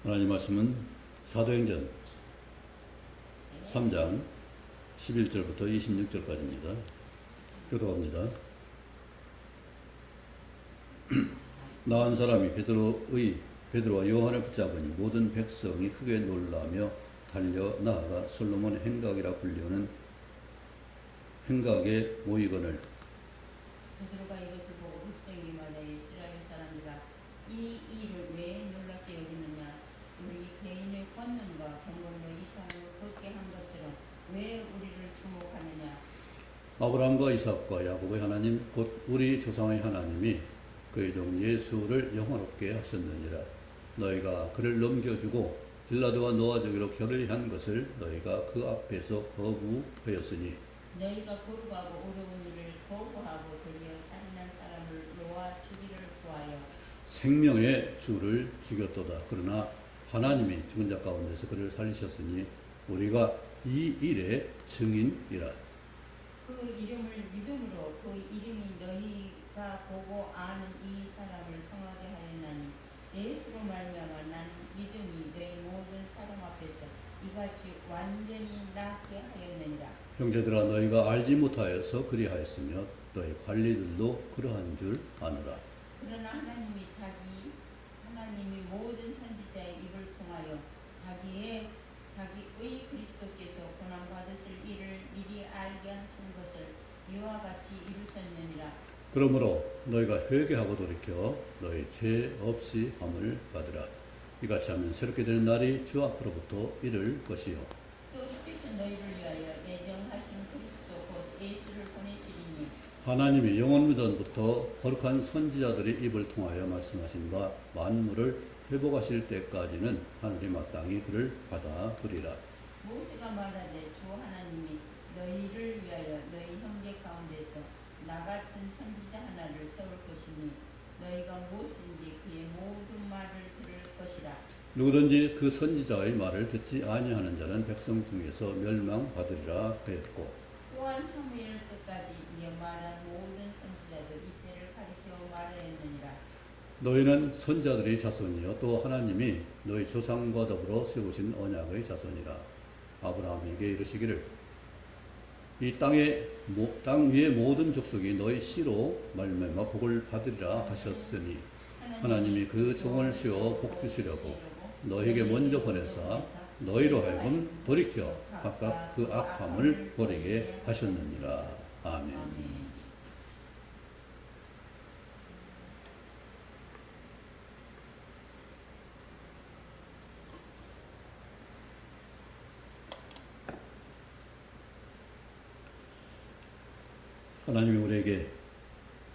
하나님 말씀은 사도행전 3장 11절부터 26절까지입니다. 교도합니다. 나은 사람이 베드로와 요한을 붙잡으니 모든 백성이 크게 놀라며 달려 나아가 솔로몬 행각이라 불리우는 행각에 모이거늘 베드로가 이것을 보고 백성이 말하여 이스라엘 사람들아 이 일을 왜 놀랍게 여기느냐. 우리 개인의 권능과 경건로 이 사람을 걷게 한 것처럼 왜 우리를 주목하느냐. 아브라함과 이삭과 야곱의 하나님 곧 우리 조상의 하나님이 그의 종 예수를 영화롭게 하셨느니라. 너희가 그를 넘겨주고 빌라도와 노아 저기로 결의한 것을 너희가 그 앞에서 거부하였으니 너희가 거룩하고 어려운 일을 거부하고 돌려 살인한 사람을 놓아 주기를 구하여 생명의 주를 죽였도다. 그러나 하나님이 죽은 자 가운데서 그를 살리셨으니 우리가 이 일의 증인이라. 그 이름을 믿음으로 그 이름이 너희가 보고 아는 이 사람을 성하게 하였나니 예수로 말미암아 난 믿음이 너희 모든 사람 앞에서 이같이 완전히 낫게 하였느니라. 형제들아 너희가 알지 못하여서 그리하였으며 너희 관리들도 그러한 줄 아노라. 그러나 하나님이 모든 선지자의 입을 통하여 자기의 그리스도께서 고난 받으실 일을 미리 알게 하신 것을 이와 같이 이루셨느니라. 그러므로 너희가 회개하고 돌이켜 너희 죄 없이 함을 받으라. 이같이 하면 새롭게 되는 날이 주 앞으로부터 이를 것이요 또 주께서 너희를 위하여 예정하신 그리스도 곧 예수를 보내시리니 하나님이 영원 전부터 거룩한 선지자들의 입을 통하여 말씀하신 바 만물을 회복하실 때까지는 하늘이 마땅히 그를 받아들이라. 모세가 말하되 주 하나님이 너희를 위하여 너희 형제 가운데서 나 같은 선지자 하나를 세울 것이니 너희가 무엇인지 그의 모든 말을 들을 것이라. 누구든지 그 선지자의 말을 듣지 아니하는 자는 백성 중에서 멸망받으리라 하였고 또한 사무엘 끝까지 이에 말한 모든 선지자들 이때를 가리켜 말하였느니라. 너희는 선지자들의 자손이요 또 하나님이 너희 조상과 더불어 세우신 언약의 자손이라. 아브라함에게 이르시기를 이 땅 위의 모든 족속이 너희 씨로 말미암아 복을 받으리라 하셨으니 하나님이 그 종을 세워 복 주시려고 너희에게 먼저 보내사 너희로 하여금 돌이켜 각각 그 악함을 버리게 하셨느니라. 아멘. 하나님이 우리에게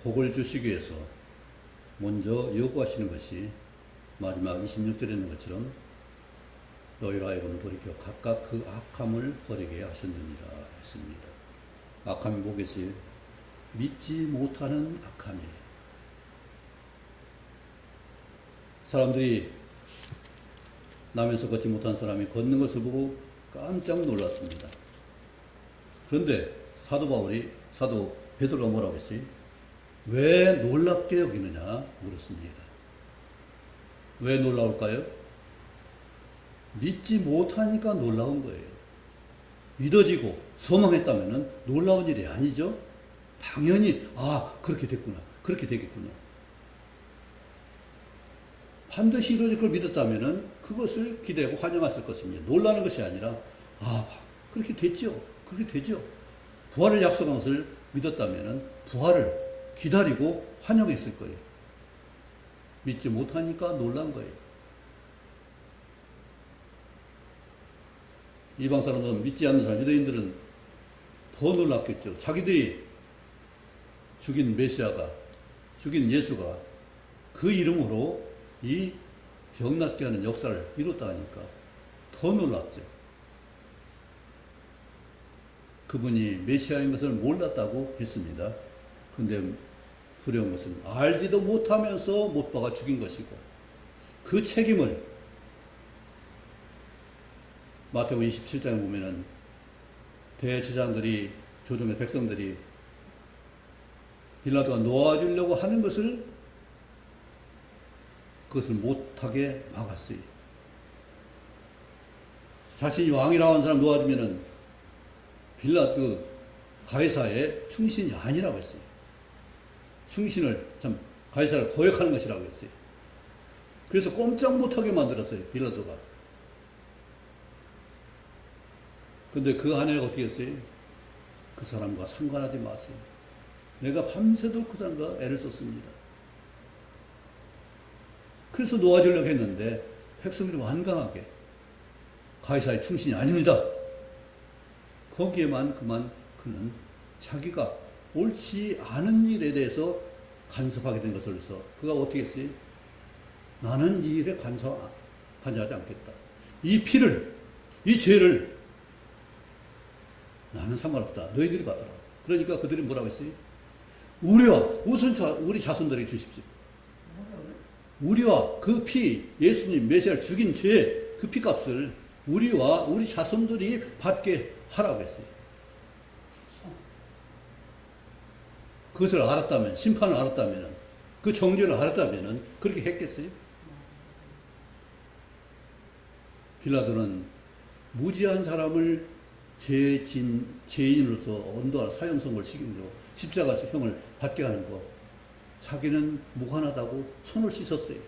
복을 주시기 위해서 먼저 요구하시는 것이 마지막 26절에 있는 것처럼 너희로 하여금 돌이켜 각각 그 악함을 버리게 하셨느니라 했습니다. 악함이 뭐겠어요? 믿지 못하는 악함이에요. 사람들이 남에서 걷지 못한 사람이 걷는 것을 보고 깜짝 놀랐습니다. 그런데 사도 베드로가 뭐라고 했어요? 왜 놀랍게 여기느냐 물었습니다. 왜 놀라울까요? 믿지 못하니까 놀라운 거예요. 믿어지고 소망했다면 놀라운 일이 아니죠. 당연히 그렇게 됐구나, 그렇게 되겠구나. 반드시 이루어질 걸 믿었다면 그것을 기대하고 환영했을 것입니다. 놀라는 것이 아니라 그렇게 됐죠, 그렇게 되죠. 부활을 약속한 것을 믿었다면 부활을 기다리고 환영했을 거예요. 믿지 못하니까 놀란 거예요. 이방 사람들은 믿지 않는 사람, 유대인들은 더 놀랐겠죠. 자기들이 죽인 메시아가, 죽인 예수가 그 이름으로 이 병낫게 하는 역사를 이뤘다 하니까 더 놀랐죠. 그분이 메시아인 것을 몰랐다고 했습니다. 그런데 두려운 것은 알지도 못하면서 못 박아 죽인 것이고 그 책임을 마태복음 27장에 보면은 대제사장들이 조정의 백성들이 빌라도가 놓아주려고 하는 것을 그것을 못하게 막았어요. 자신이 왕이라고 하는 사람 놓아주면은 빌라도 가이사의 충신이 아니라고 했어요. 충신을 참 가이사를 거역하는 것이라고 했어요. 그래서 꼼짝 못하게 만들었어요. 빌라도가. 근데 그 아내가 어떻게 했어요? 그 사람과 상관하지 마세요. 내가 밤새도록 그 사람과 애를 썼습니다. 그래서 놓아주려고 했는데 백성들이 완강하게 가이사의 충신이 아닙니다. 거기에만 그만 그는 자기가 옳지 않은 일에 대해서 간섭하게 된 것을 해서 그가 어떻게 했어요? 나는 이 일에 관여하지 않겠다. 이 피를, 이 죄를 나는 상관없다. 너희들이 받아라. 그러니까 그들이 뭐라고 했어요? 우리와 우리 자손들에게 주십시오. 우리와 그 피, 예수님 메시아를 죽인 죄, 그 피값을 우리와 우리 자손들이 받게 하라고 했어요. 그것을 알았다면, 심판을 알았다면, 그 정죄를 알았다면 그렇게 했겠어요? 빌라도는 무지한 사람을 죄인으로서 언도한 사형선고를 시키고 십자가에서 형을 받게 하는 것, 자기는 무관하다고 손을 씻었어요.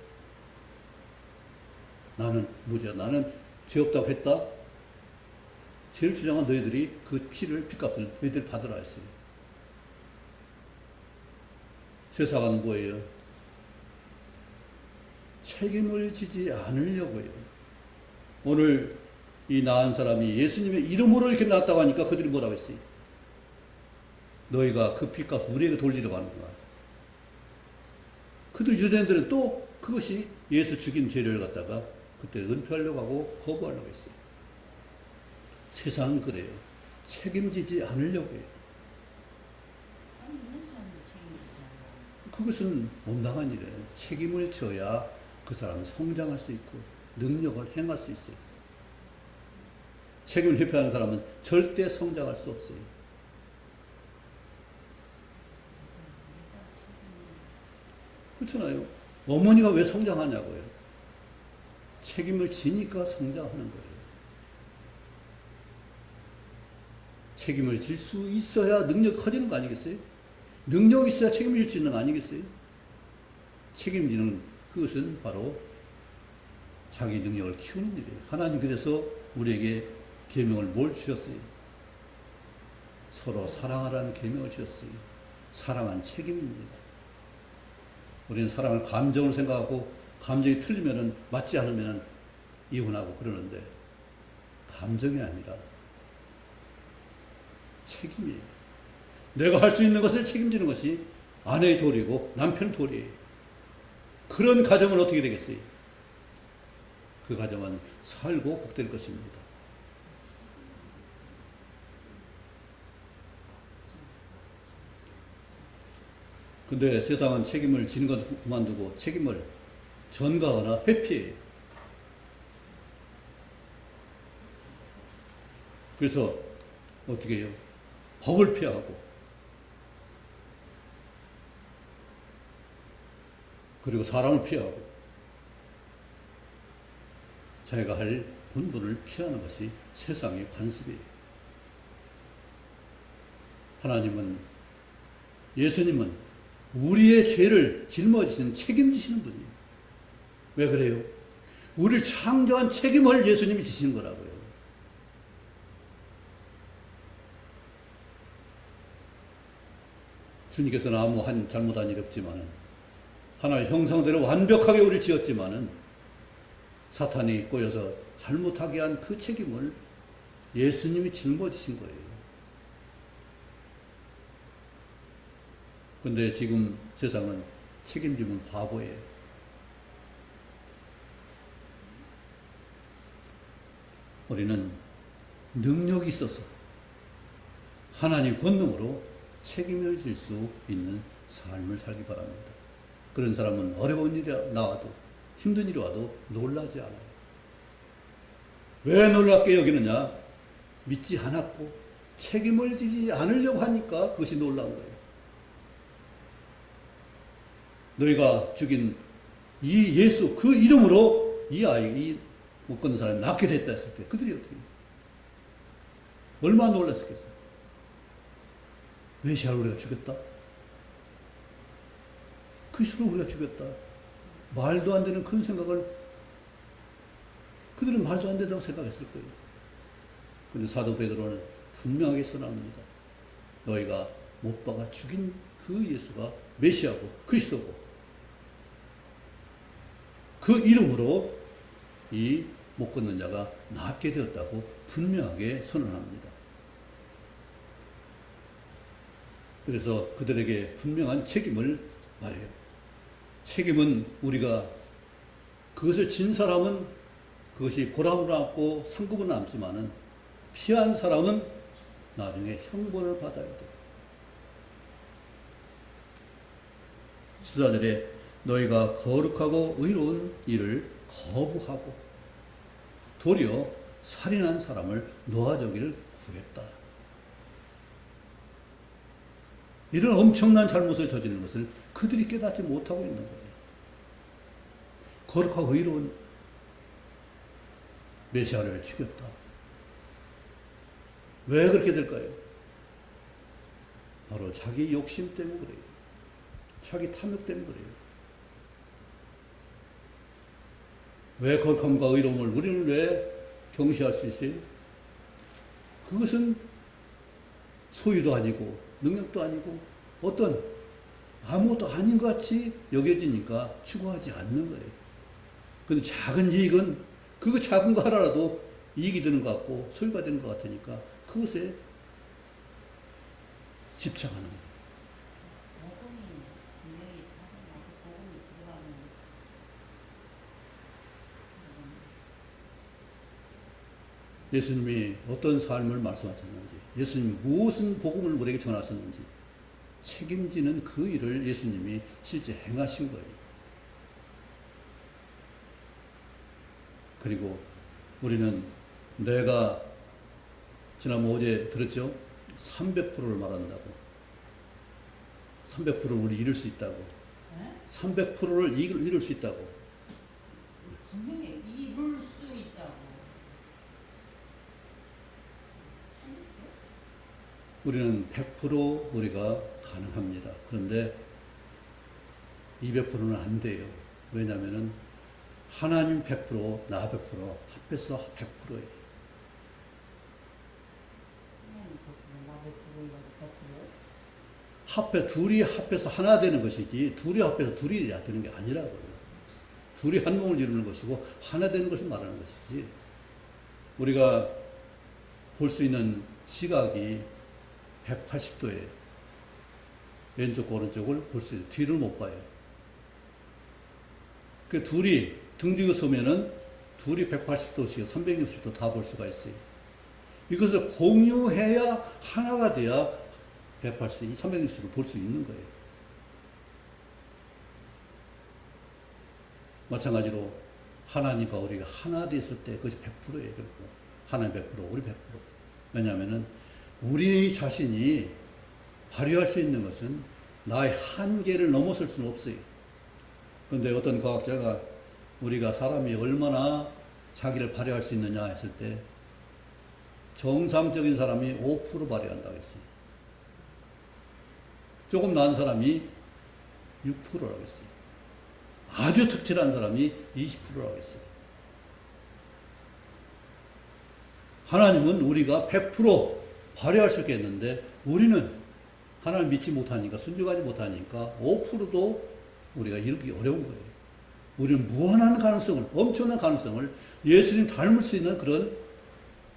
나는 무죄야. 나는 죄 없다고 했다. 죄를 주장한 너희들이 그 피값을 너희들이 받으라 했어요. 세상은 뭐예요? 책임을 지지 않으려고요. 오늘 이 나은 사람이 예수님의 이름으로 이렇게 낳았다고 하니까 그들이 뭐라고 했어요? 너희가 그 피값 우리에게 돌리려고 하는구나. 그도 유대인들은 또 그것이 예수 죽인 죄를 갖다가 그때 은폐하려고 하고 거부하려고 했어요. 세상은 그래요. 책임지지 않으려고 해요. 그것은 온당한 일이에요. 책임을 져야 그 사람은 성장할 수 있고 능력을 행할 수 있어요. 책임을 회피하는 사람은 절대 성장할 수 없어요. 그렇잖아요. 어머니가 왜 성장하냐고요. 책임을 지니까 성장하는 거예요. 책임을 질 수 있어야 능력이 커지는 거 아니겠어요? 능력이 있어야 책임을 질 수 있는 거 아니겠어요? 책임지는 그것은 바로 자기 능력을 키우는 일이에요. 하나님 그래서 우리에게 계명을 뭘 주셨어요? 서로 사랑하라는 계명을 주셨어요. 사랑은 책임입니다. 우리는 사랑을 감정으로 생각하고 감정이 틀리면은 맞지 않으면 이혼하고 그러는데 감정이 아니라 책임이에요. 내가 할 수 있는 것을 책임지는 것이 아내의 도리고 남편의 도리예요. 그런 가정은 어떻게 되겠어요? 그 가정은 살고 복될 것입니다. 근데 세상은 책임을 지는 것 그만두고 책임을 전가하거나 회피해요. 그래서 어떻게 해요? 법을 피하고 그리고 사람을 피하고 자기가 할 본분을 피하는 것이 세상의 관습이에요. 하나님은, 예수님은 우리의 죄를 짊어지시는 책임지시는 분이에요. 왜 그래요? 우리를 창조한 책임을 예수님이 지시는 거라고요. 주님께서는 아무 잘못한 일이 없지만은 하나의 형상대로 완벽하게 우리를 지었지만은 사탄이 꼬여서 잘못하게 한 그 책임을 예수님이 짊어지신 거예요. 근데 지금 세상은 책임지면 바보예요. 우리는 능력이 있어서 하나님 권능으로 책임을 질 수 있는 삶을 살기 바랍니다. 그런 사람은 어려운 일이 나와도 힘든 일이 와도 놀라지 않아요. 왜 놀랍게 여기느냐? 믿지 않았고 책임을 지지 않으려고 하니까 그것이 놀라운 거예요. 너희가 죽인 이 예수 그 이름으로 이 못 걷는 사람이 낫게 됐다 했을 때 그들이 어떻게 얼마나 놀랐겠어요. 메시아를 우리가 죽였다. 그리스도를 우리가 죽였다. 말도 안 되는 큰 생각을 그들은 말도 안 된다고 생각했을 거예요. 그런데 사도 베드로는 분명하게 선언합니다. 너희가 못 박아 죽인 그 예수가 메시아고 그리스도고 그 이름으로 이 못 걷는 자가 낫게 되었다고 분명하게 선언합니다. 그래서 그들에게 분명한 책임을 말해요. 책임은 우리가 그것을 진 사람은 그것이 보람을 남고 상급은 남지만은 피한 사람은 나중에 형벌을 받아야 돼요. 14절에 너희가 거룩하고 의로운 일을 거부하고 도리어 살인한 사람을 놓아주기를 구했다. 이런 엄청난 잘못을 저지르는 것을 그들이 깨닫지 못하고 있는 거예요. 거룩하고 의로운 메시아를 죽였다. 왜 그렇게 될까요? 바로 자기 욕심 때문에 그래요. 자기 탐욕 때문에 그래요. 왜 거룩함과 의로움을 우리는 왜 경시할 수 있어요? 그것은 소유도 아니고 능력도 아니고 어떤 아무것도 아닌 것 같이 여겨지니까 추구하지 않는 거예요. 근데 작은 이익은 그거 작은 거 하나라도 이익이 되는 것 같고 소유가 되는 것 같으니까 그것에 집착하는 거예요. 예수님이 어떤 삶을 말씀하셨는지, 예수님이 무슨 복음을 우리에게 전하셨는지 책임지는 그 일을 예수님이 실제 행하신 거예요. 그리고 우리는 내가 지난번 어제 들었죠? 300%를 말한다고. 300%를 우리 이룰 수 있다고. 300%를 이룰 수 있다고. 분명히 이룰 수 있다고. 우리는 100% 우리가 가능합니다. 그런데 200%는 안 돼요. 왜냐하면 하나님 100%, 나 100% 합해서 100%예요. 둘이 합해서 하나 되는 것이지 둘이 합해서 둘이 되는 게 아니라고요. 둘이 한 몸을 이루는 것이고 하나 되는 것을 말하는 것이지. 우리가 볼 수 있는 시각이 180도예요. 왼쪽과 오른쪽을 볼 수 있어요. 뒤를 못 봐요. 그 둘이 등 뒤고 서면은 둘이 180도씩 360도 다 볼 수가 있어요. 이것을 공유해야 하나가 돼야 180도, 360도를 볼 수 있는 거예요. 마찬가지로 하나님과 우리가 하나 됐을 때 그것이 100%예요. 하나님 100%, 우리 100%. 왜냐하면은 우리 자신이 발휘할 수 있는 것은 나의 한계를 넘어설 수는 없어요. 그런데 어떤 과학자가 우리가 사람이 얼마나 자기를 발휘할 수 있느냐 했을 때 정상적인 사람이 5% 발휘한다고 했어요. 조금 나은 사람이 6%라고 했어요. 아주 특출한 사람이 20%라고 했어요. 하나님은 우리가 100% 발휘할 수 있겠는데 우리는 하나님 믿지 못하니까 순종하지 못하니까 5%도 우리가 이루기 어려운 거예요. 우리는 무한한 가능성을, 엄청난 가능성을 예수님 닮을 수 있는 그런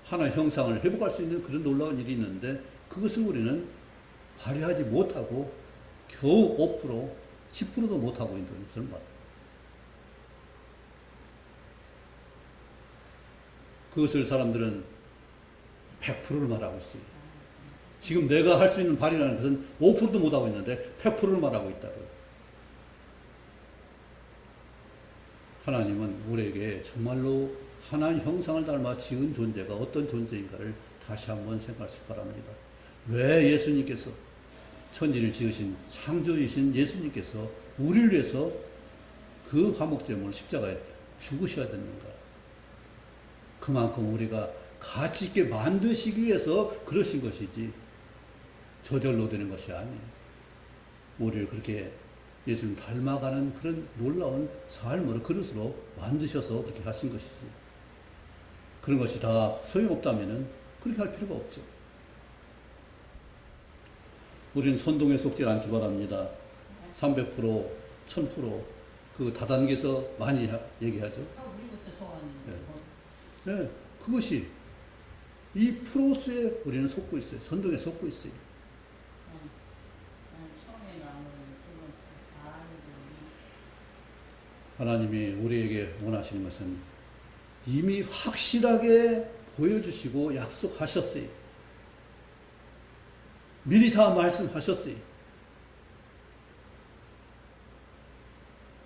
하나의 형상을 회복할 수 있는 그런 놀라운 일이 있는데 그것을 우리는 발휘하지 못하고 겨우 5%, 10%도 못하고 있는 것을 말합니다. 그것을 사람들은 100%를 말하고 있어요. 지금 내가 할 수 있는 발휘라는 것은 5%도 못하고 있는데 100%를 말하고 있다고요. 하나님은 우리에게 정말로 하나님 형상을 닮아 지은 존재가 어떤 존재인가를 다시 한번 생각하시기 바랍니다. 왜 예수님께서 천지를 지으신 창조이신 예수님께서 우리를 위해서 그 화목제물 십자가에 죽으셔야 됐는가? 그만큼 우리가 가치 있게 만드시기 위해서 그러신 것이지 저절로 되는 것이 아니에요. 우리를 그렇게 예수님 닮아가는 그런 놀라운 삶으로 그릇으로 만드셔서 그렇게 하신 것이지. 그런 것이 다 소용없다면 그렇게 할 필요가 없죠. 우리는 선동에 속지 않기 바랍니다. 300%, 1000%그 다단계에서 많이 얘기하죠. 우리 것도 소원인데. 네, 그것이 이 프로스에 우리는 속고 있어요. 선동에 속고 있어요. 처음에는 아무래도 그건 다 하나님이 우리에게 원하시는 것은 이미 확실하게 보여주시고 약속하셨어요. 미리 다 말씀하셨어요.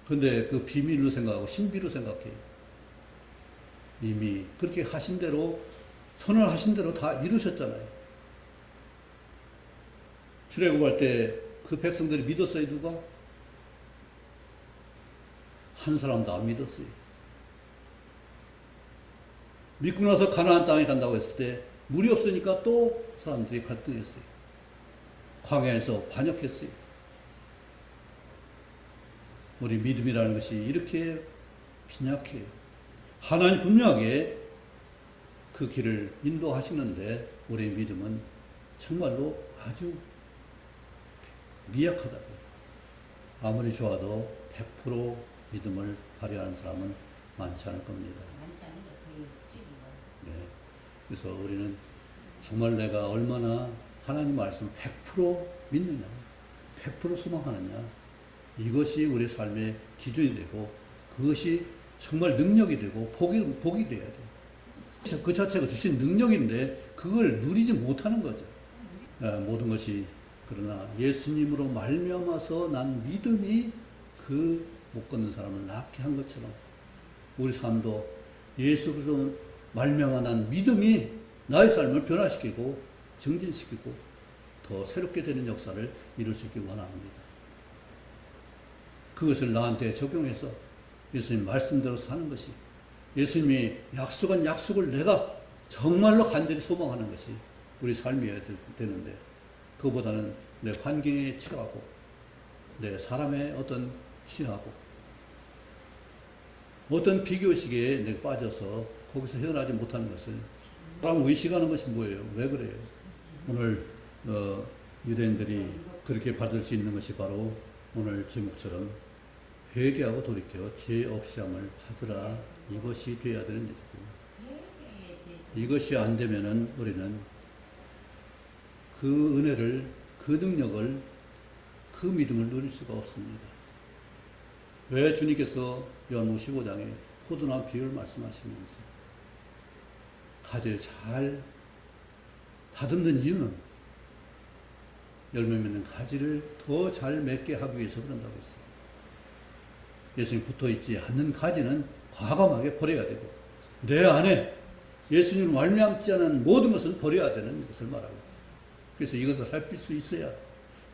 근데 그 비밀로 생각하고 신비로 생각해요. 이미 그렇게 하신 대로, 선언하신 대로 다 이루셨잖아요. 출애굽할 때 그 백성들이 믿었어요, 누가? 한 사람도 안 믿었어요. 믿고 나서 가나안 땅에 간다고 했을 때 물이 없으니까 또 사람들이 갈등했어요. 광야에서 반역했어요. 우리 믿음이라는 것이 이렇게 빈약해요. 하나님 분명하게 그 길을 인도하시는데 우리의 믿음은 정말로 아주 미약하다고요. 아무리 좋아도 100% 믿음을 발휘하는 사람은 많지 않을 겁니다. 많지 않은데 거의 없지. 네. 그래서 우리는 정말 내가 얼마나 하나님 말씀 100% 믿느냐, 100% 소망하느냐, 이것이 우리 삶의 기준이 되고 그것이 정말 능력이 되고 복이 돼야 돼요. 그 자체가 주신 능력인데 그걸 누리지 못하는 거죠. 모든 것이 그러나 예수님으로 말미암아서 난 믿음이 그 못 걷는 사람을 낫게 한 것처럼 우리 삶도 예수로 말미암아 난 믿음이 나의 삶을 변화시키고 정진시키고 더 새롭게 되는 역사를 이룰 수 있길 원합니다. 그것을 나한테 적용해서 예수님 말씀대로 사는 것이, 예수님이 약속한 약속을 내가 정말로 간절히 소망하는 것이 우리 삶이어야 되는데, 그거보다는 내 환경에 취하고 내 사람의 어떤 취하고 어떤 비교식에 내가 빠져서 거기서 헤어나지 못하는 것을 사람 의식하는 것이 뭐예요? 왜 그래요? 오늘 유대인들이 그렇게 받을 수 있는 것이 바로 오늘 제목처럼 회개하고 돌이켜 죄 없이 함을 받으라, 이것이 돼야 되는 일이죠. 이것이 안 되면은 우리는 그 은혜를, 그 능력을, 그 믿음을 누릴 수가 없습니다. 왜 주님께서 요한 55장에 포도나무 비유를 말씀하시면서 가지를 잘 다듬는 이유는 열매 맺는 가지를 더 잘 맺게 하기 위해서 그런다고 했어요. 예수님 붙어 있지 않는 가지는 과감하게 버려야 되고, 내 안에 예수님을 말미암지 않은 모든 것은 버려야 되는 것을 말하고 있죠. 그래서 이것을 살필 수 있어야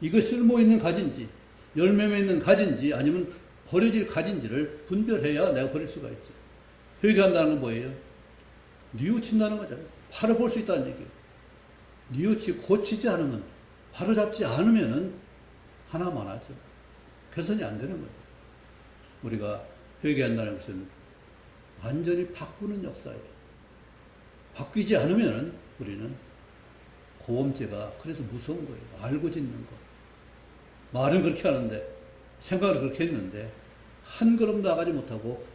이것 쓸모 있는 가지인지 열매 맺는 가지인지 아니면 버려질 가지인지를 분별해야 내가 버릴 수가 있죠. 회개한다는 건 뭐예요? 뉘우친다는 거잖아요. 바로 볼 수 있다는 얘기예요. 뉘우치 고치지 않으면, 바로잡지 않으면은 하나만 하죠. 개선이 안 되는 거죠. 우리가 회개한다는 것은 완전히 바꾸는 역사예요. 바뀌지 않으면은 우리는 고범죄가 그래서 무서운 거예요. 알고 짓는 거. 말은 그렇게 하는데, 생각을 그렇게 했는데, 한 걸음 나가지 못하고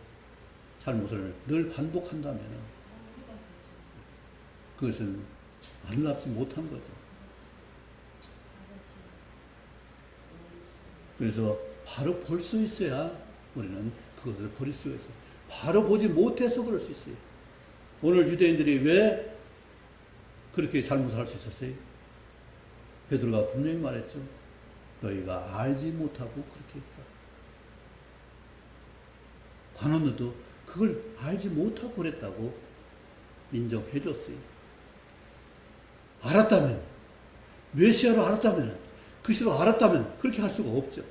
잘못을 늘 반복한다면은 그것은 안납지 못한 거죠. 그래서 바로 볼 수 있어야 우리는 그것을 버릴 수가 있어요. 바로 보지 못해서 그럴 수 있어요. 오늘 유대인들이 왜 그렇게 잘못을 할 수 있었어요? 베드로가 분명히 말했죠. 너희가 알지 못하고 그렇게 했다. 관원들도 그걸 알지 못하고 그랬다고 인정해 줬어요. 알았다면, 메시아로 알았다면, 그 시로 알았다면 그렇게 할 수가 없죠.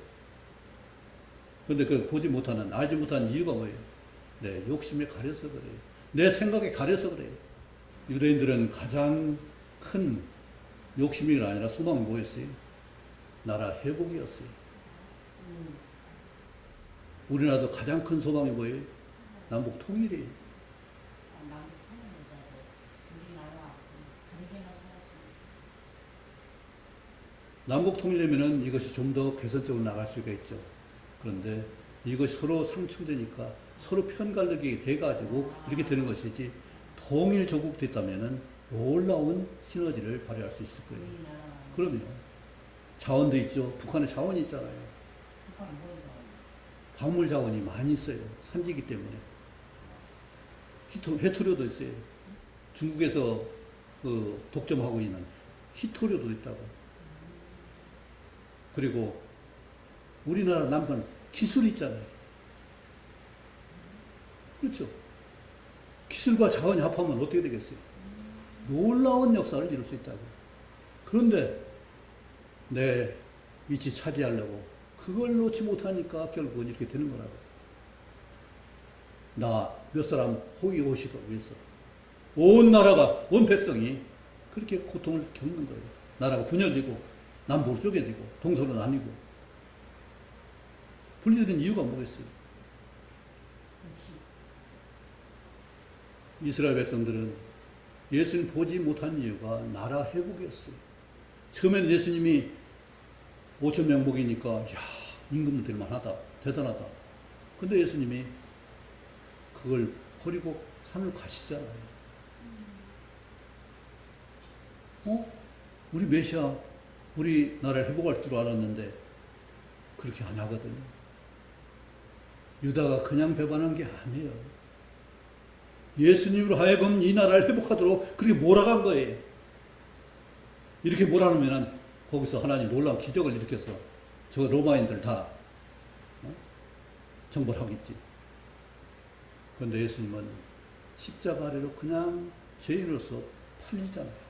그런데 그 보지 못하는, 알지 못하는 이유가 뭐예요? 내 욕심에 가려서 그래요. 내 생각에 가려서 그래요. 유대인들은 가장 큰 욕심이 아니라 소망이 뭐였어요? 나라 회복이었어요. 우리나라도 가장 큰 소망이 뭐예요? 남북 통일이에요. 남북 통일보다도 우리나라와 다르게만 살았습니다. 남북 통일되면은 이것이 좀 더 개선적으로 나갈 수가 있죠. 그런데 이것이 서로 상충되니까 서로 편갈르게 돼가지고 이렇게 되는 것이지, 통일 조국 됐다면은 놀라운 시너지를 발휘할 수 있을 거예요. 우리나라 그럼요. 자원도 있죠. 북한에 자원이 있잖아요. 북한 뭐예요? 광물 자원이 많이 있어요. 산지이기 때문에. 해토료도 있어요. 중국에서 그 독점하고 있는 희토료도 있다고. 그리고 우리나라 남편 기술이 있잖아요. 그렇죠. 기술과 자원이 합하면 어떻게 되겠어요? 놀라운 역사를 이룰 수 있다고. 그런데 내 위치 차지하려고 그걸 놓지 못하니까 결국은 이렇게 되는 거라고. 나 몇 사람 호의 오시고 위해서 온 나라가, 온 백성이 그렇게 고통을 겪는 거예요. 나라가 분열되고 남북으로 쪼개지고 동서로 나뉘고 분리되는 이유가 뭐겠어요? 역시 이스라엘 백성들은 예수님 보지 못한 이유가 나라 회복이었어요. 처음에는 예수님이 5,000명 먹이니까 야, 임금은 될 만하다, 대단하다. 근데 예수님이 그걸 버리고 산을 가시잖아요. 우리 메시아, 우리 나라를 회복할 줄 알았는데 그렇게 안 하거든요. 유다가 그냥 배반한 게 아니에요. 예수님으로 하여금 이 나라를 회복하도록 그렇게 몰아간 거예요. 이렇게 몰아놓으면 거기서 하나님 놀라운 기적을 일으켜서 저 로마인들 다 정벌하겠지. 그런데 예수님은 십자가 아래로 그냥 죄인으로서 팔리잖아요.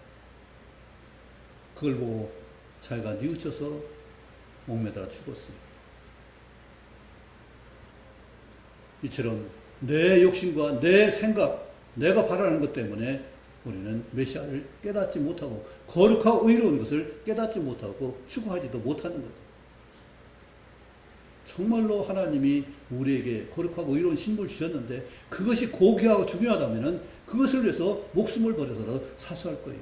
그걸 보고 자기가 뉘우쳐서 목매달아 죽었어요. 이처럼 내 욕심과 내 생각, 내가 바라는 것 때문에 우리는 메시아를 깨닫지 못하고 거룩하고 의로운 것을 깨닫지 못하고 추구하지도 못하는 거죠. 정말로 하나님이 우리에게 거룩하고 의로운 신분을 주셨는데 그것이 고귀하고 중요하다면 그것을 위해서 목숨을 버려서라도 사수할 거예요.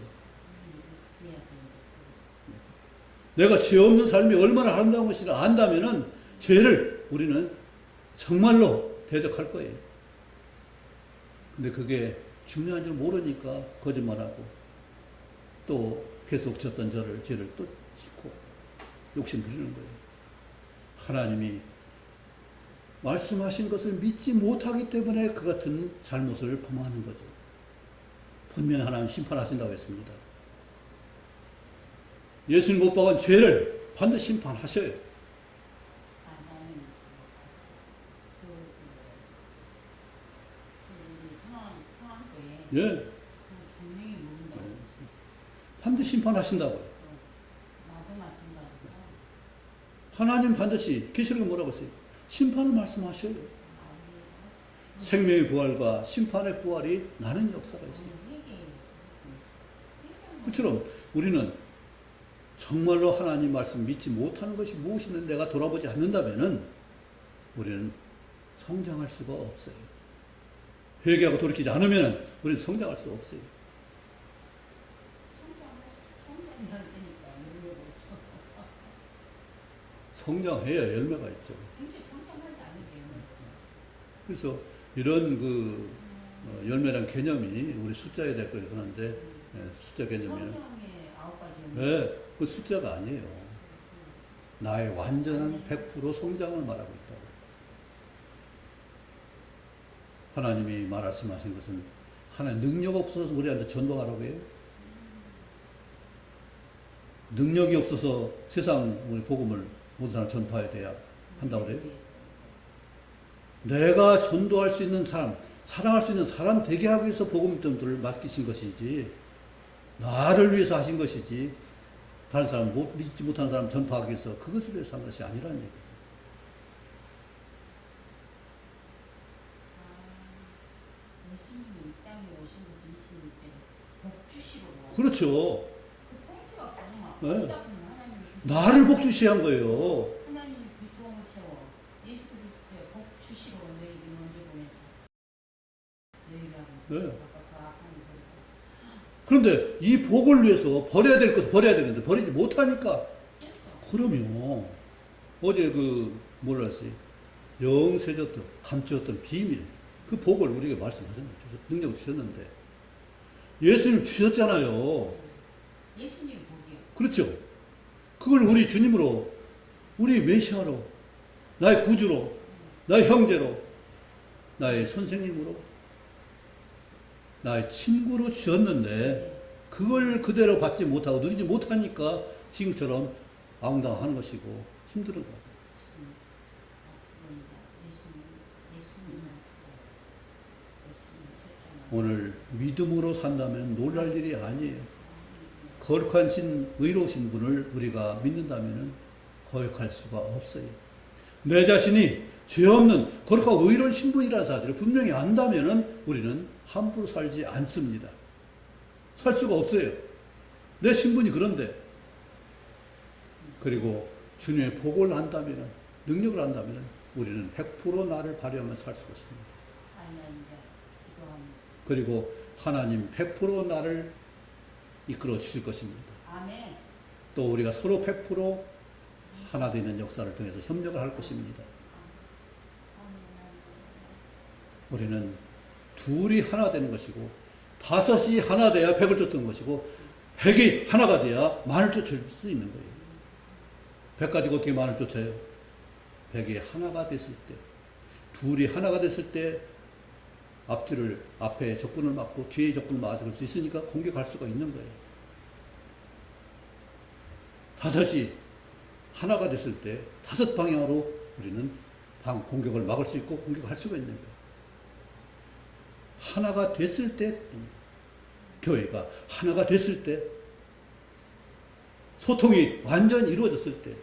내가 죄 없는 삶이 얼마나 아름다운 것이라 안다면 죄를 우리는 정말로 대적할 거예요. 근데 그게 중요한 줄 모르니까 거짓말하고 또 계속 졌던 죄를 또 짓고 욕심 부리는 거예요. 하나님이 말씀하신 것을 믿지 못하기 때문에 그 같은 잘못을 범하는 거죠. 분명히 하나님 심판하신다고 했습니다. 예수님 못 박은 죄를 반드시 심판하셔요. 나는 평안교에 예, 분명히 모른다고 했습니다. 반드시 심판하신다고요. 나도 마찬가지고 하나님 반드시 계시록에 뭐라고 했어요? 심판을 말씀하셔요. 생명의 부활과 심판의 부활이 나는 역사가 있어요. 그처럼 우리는 정말로 하나님 말씀 믿지 못하는 것이 무엇이든 내가 돌아보지 않는다면 우리는 성장할 수가 없어요. 회개하고 돌이키지 않으면 우리는 성장할 수가 없어요. 성장해야 열매가 있죠. 그래서 이런 그 열매란 개념이 우리 숫자에 대해서 그러는데 숫자 개념이는 네, 그 숫자가 아니에요. 나의 완전한 100% 성장을 말하고 있다고. 하나님이 말씀하신 것은 하나님 능력 없어서 우리한테 전도하라고 해요. 능력이 없어서 세상 우리 복음을 모든 사람 전파해야 돼야 한다고 그래요. 내가 전도할 수 있는 사람, 사랑할 수 있는 사람 되게 하기 위해서 복음 전도를 맡기신 것이지, 나를 위해서 하신 것이지, 다른 사람, 믿지 못하는 사람 전파하기 위해서 그것을 위해서 한 것이 아니라는 얘기죠. 예수님이 복 주시고. 그렇죠. 그 포인트가 뭐냐? 네. 하나님이 그 나를 복 주시한 거예요. 하나님이 그 종을 세워 예수 그리스도의 복 주시고 너희를 먼저 보내서 너희가 네. 아까 그 악한 거 그런데 이 복을 위해서 버려야 될 것을 버려야 되는데 버리지 못하니까. 했어. 그러면 어제 그 뭐라 했어요? 영세졌던 감추었던 비밀 그 복을 우리에게 말씀하셨는데 능력을 주셨는데 예수님 주셨잖아요. 예수님 복이요. 그렇죠. 그걸 우리 주님으로 우리 메시아로 나의 구주로 나의 형제로 나의 선생님으로 나의 친구로 주셨는데 그걸 그대로 받지 못하고 누리지 못하니까 지금처럼 아웅당하는 것이고 힘든 거예요. 오늘 믿음으로 산다면 놀랄 일이 아니에요. 거룩한 신, 의로우신 분을 우리가 믿는다면 거역할 수가 없어요. 내 자신이 죄 없는 거룩하고 의로운 신분이라는 사실을 분명히 안다면 우리는 함부로 살지 않습니다. 살 수가 없어요. 내 신분이 그런데. 그리고 주님의 복을 안다면, 능력을 안다면 우리는 100% 나를 발휘하며 살 수가 있습니다. 그리고 하나님 100% 나를 이끌어 주실 것입니다. 아멘. 또 우리가 서로 100% 하나 되는 역사를 통해서 협력을 할 것입니다. 우리는 둘이 하나 되는 것이고 다섯이 하나 돼야 백을 쫓는 것이고 백이 하나가 돼야 만을 쫓을 수 있는 거예요. 백 가지고 어떻게 만을 쫓아요? 백이 하나가 됐을 때, 둘이 하나가 됐을 때 앞에 적군을 막고 뒤에 적군을 막을 수 있으니까 공격할 수가 있는 거예요. 다섯이 하나가 됐을 때 다섯 방향으로 우리는 공격을 막을 수 있고 공격할 수가 있는 거예요. 하나가 됐을 때 교회가 하나가 됐을 때 소통이 완전히 이루어졌을 때 이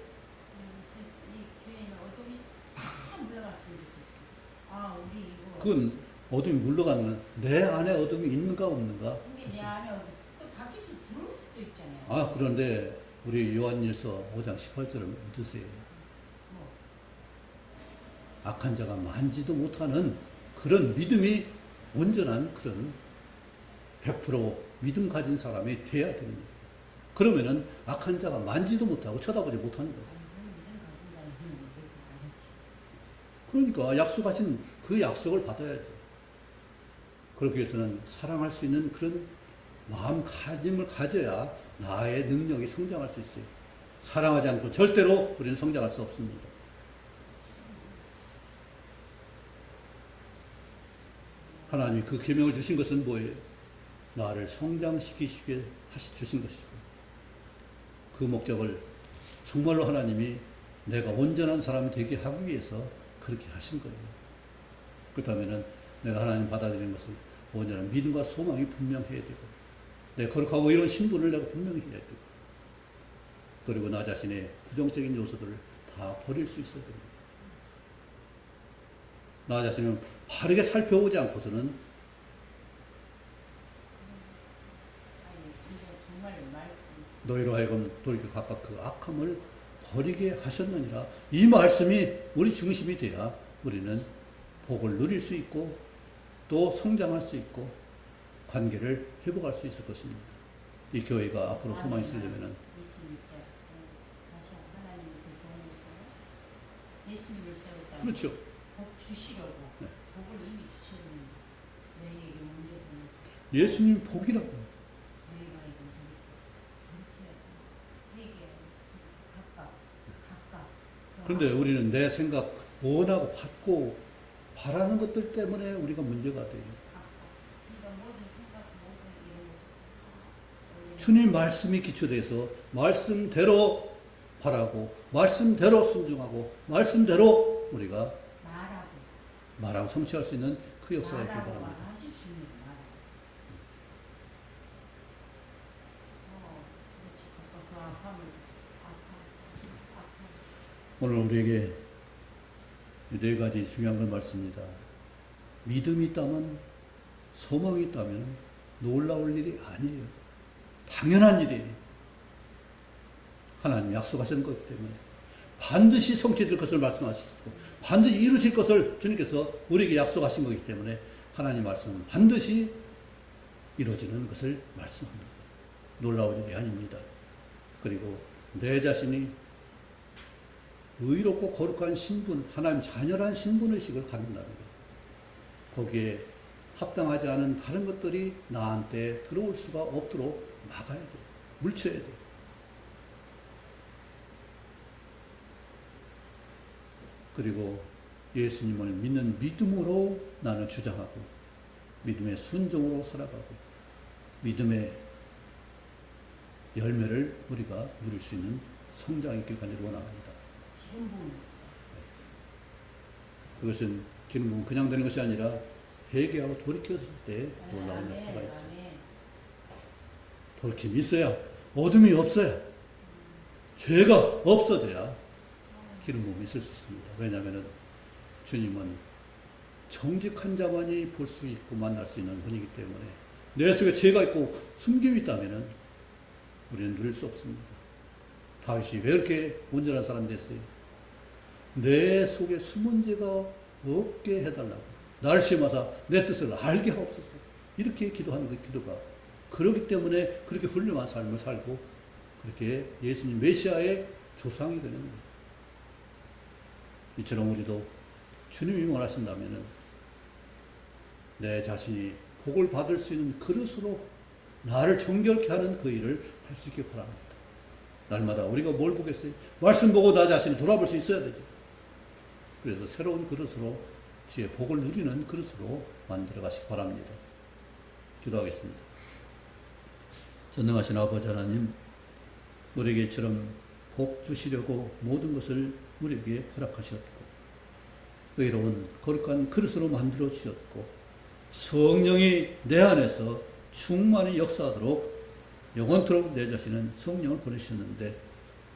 교회는 어둠이 다 물러갔으면 좋겠어. 아, 우리 이거. 그건 어둠이 물러가는 건 내 안에 어둠이 있는가 없는가. 근데 내 안에 어둠 또 밖에서 들어올 수도 있잖아요. 아, 그런데 우리 요한일서 5장 18절을 믿으세요. 뭐. 악한 자가 만지도 못하는 그런 믿음이 온전한 그런 100% 믿음 가진 사람이 돼야 됩니다. 그러면은 악한 자가 만지도 못하고 쳐다보지 못하는 거예요. 그러니까 약속하신 그 약속을 받아야죠. 그렇기 위해서는 사랑할 수 있는 그런 마음가짐을 가져야 나의 능력이 성장할 수 있어요. 사랑하지 않고 절대로 우리는 성장할 수 없습니다. 하나님이 그 계명을 주신 것은 뭐예요? 나를 성장시키시게 주신 것이고 그 목적을 정말로 하나님이 내가 온전한 사람이 되게 하기 위해서 그렇게 하신 거예요. 그렇다면 내가 하나님 받아들이는 것은 온전한 믿음과 소망이 분명해야 되고 내 거룩하고 이런 신분을 내가 분명히 해야 되고 그리고 나 자신의 부정적인 요소들을 다 버릴 수 있어야 됩니다. 나 자신을 바르게 살펴보지 않고서는 너희로 하여금 돌이켜 각각 그 악함을 버리게 하셨느니라. 이 말씀이 우리 중심이 돼야 우리는 복을 누릴 수 있고 또 성장할 수 있고 관계를 회복할 수 있을 것입니다. 이 교회가 앞으로 소망이 있으려면 예수님을 세웠다. 그렇죠. 복 주시려고. 네. 복을 이미 주셨는데 너희에게 먼저 보내서 예수님 복이라고. 너희가 이거 그렇게 각각. 그런데 우리는 내 생각 원하고 받고 바라는 것들 때문에 우리가 문제가 돼요. 그러니까 모든 생각 모든 이런 것을 주님 말씀이 기초돼서 말씀대로 바라고 말씀대로 순종하고 말씀대로 우리가 말하고 성취할 수 있는 그 역사가 있길 바랍니다. 아주 중요해요. 그렇지. 그 악함을 오늘 우리에게 네 가지 중요한 걸 말씀입니다. 믿음이 있다면, 소망이 있다면, 놀라울 일이 아니에요. 당연한 일이에요. 하나님 약속하신 거기 때문에 반드시 성취될 것을 말씀하시고 반드시 이루실 것을 주님께서 우리에게 약속하신 거기 때문에 하나님 말씀은 반드시 이루어지는 것을 말씀합니다. 놀라울 일이 아닙니다. 그리고 내 자신이 의롭고 거룩한 신분, 하나님 자녀란 신분의식을 갖는답니다. 거기에 합당하지 않은 다른 것들이 나한테 들어올 수가 없도록 막아야 돼. 물쳐야 돼. 그리고 예수님을 믿는 믿음으로 나는 주장하고 믿음의 순종으로 살아가고 믿음의 열매를 우리가 누릴 수 있는 성장이 있길 간절히 원합니다. 그것은 기름 그냥 되는 것이 아니라 회개하고 돌이켰을 때 놀라운 역사가 있어요. 돌이킴이 있어야 어둠이 없어야 죄가 없어져야 기름 부음이 있을 수 있습니다. 왜냐하면 주님은 정직한 자만이 볼 수 있고 만날 수 있는 분이기 때문에 내 속에 죄가 있고 숨김이 있다면 우리는 누릴 수 없습니다. 다윗이 왜 이렇게 온전한 사람이 됐어요? 내 속에 숨은 죄가 없게 해달라고 날 시험하사 내 뜻을 알게 하옵소서 이렇게 기도하는 그 기도가 그렇기 때문에 그렇게 훌륭한 삶을 살고 그렇게 예수님 메시아의 조상이 되는 거예요. 이처럼 우리도 주님이 원하신다면 내 자신이 복을 받을 수 있는 그릇으로 나를 정결케 하는 그 일을 할 수 있길 바랍니다. 날마다 우리가 뭘 보겠어요? 말씀 보고 나 자신을 돌아볼 수 있어야 되죠. 그래서 새로운 그릇으로 주의 복을 누리는 그릇으로 만들어 가시기 바랍니다. 기도하겠습니다. 전능하신 아버지 하나님, 우리에게 이처럼 복 주시려고 모든 것을 우리에게 허락하셨고 의로운 거룩한 그릇으로 만들어 주셨고 성령이 내 안에서 충만히 역사하도록 영원토록 내 자신은 성령을 보내주셨는데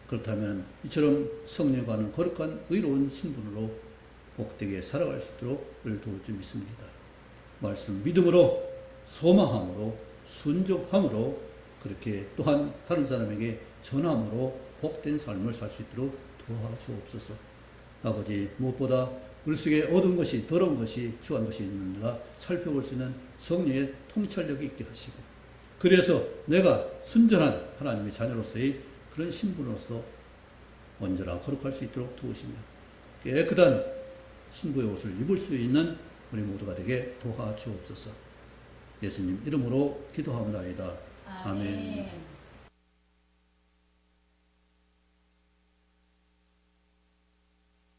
그렇다면 이처럼 성령과는 거룩한 의로운 신분으로 복되게 살아갈 수 있도록 우리를 도울 줄 믿습니다. 말씀 믿음으로 소망함으로 순종함으로 그렇게 또한 다른 사람에게 전함으로 복된 삶을 살 수 있도록 도와주옵소서. 아버지 무엇보다 우리 속에 얻은 것이 더러운 것이 추한 것이 있는가 살펴볼 수 있는 성령의 통찰력이 있게 하시고 그래서 내가 순전한 하나님의 자녀로서의 그런 신분으로서 온전하고 거룩할 수 있도록 도우시며 깨끗한 신부의 옷을 입을 수 있는 우리 모두가 되게 도와주옵소서. 예수님 이름으로 기도합니다. 아멘.